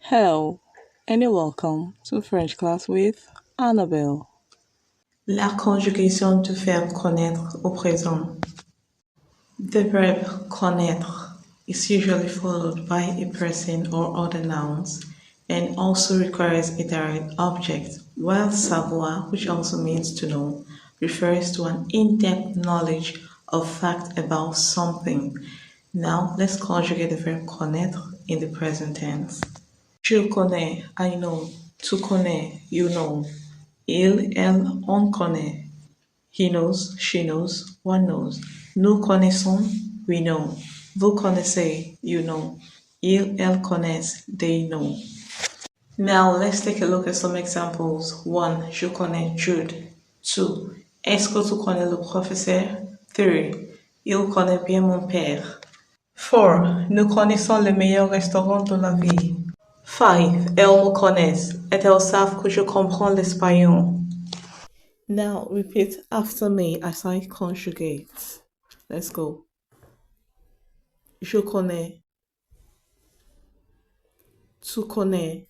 Hello, and welcome to French class with Annabelle. La conjugation du verbe connaître au présent. The verb connaître is usually followed by a person or other nouns and also requires a direct object, while savoir, which also means to know, refers to an in-depth knowledge of fact about something. Now let's conjugate the verb connaître in the present tense. Je connais, I know. Tu connais, you know. Il, elle, on connaît. He knows, she knows, one knows. Nous connaissons, we know. Vous connaissez, you know. Ils, elles connaissent, they know. Now let's take a look at some examples. 1. Je connais Jude. 2. Est-ce que tu connais le professeur? 3. Il connaît bien mon père. 4. Nous connaissons le meilleur restaurant de la ville. 5. Elles me connaissent et elles savent que je comprends l'espagnol. Now repeat after me as I conjugate. Let's go. Je connais, tu connais,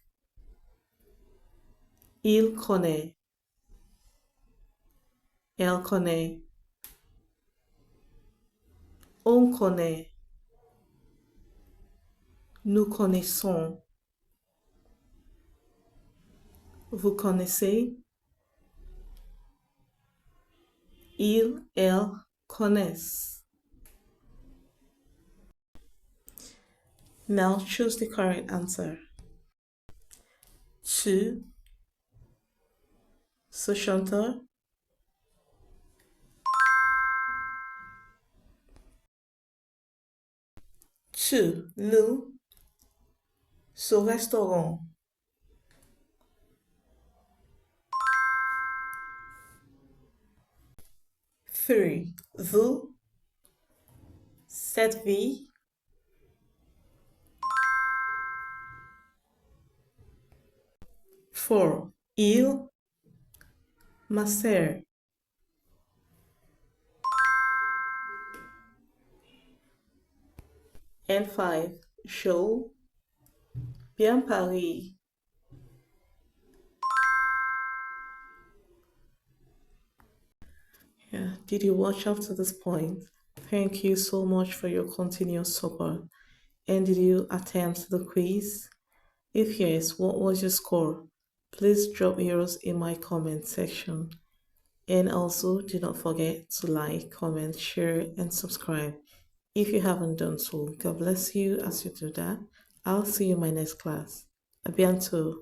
il connaît, elle connaît, on connaît, nous connaissons, vous connaissez, ils, elles connaissent. Now choose the correct answer. Tu, ce chanteur. Tu, le, ce restaurant. Three, vous, cette vie. 4. Il, ma sœur. And 5. Je, bien Paris. Yeah, did you watch up to this point? Thank you so much for your continuous support. And did you attempt the quiz? If yes, what was your score? Please drop yours in my comment section. And also, do not forget to like, comment, share, and subscribe if you haven't done so. God bless you as you do that. I'll see you in my next class. A bientôt.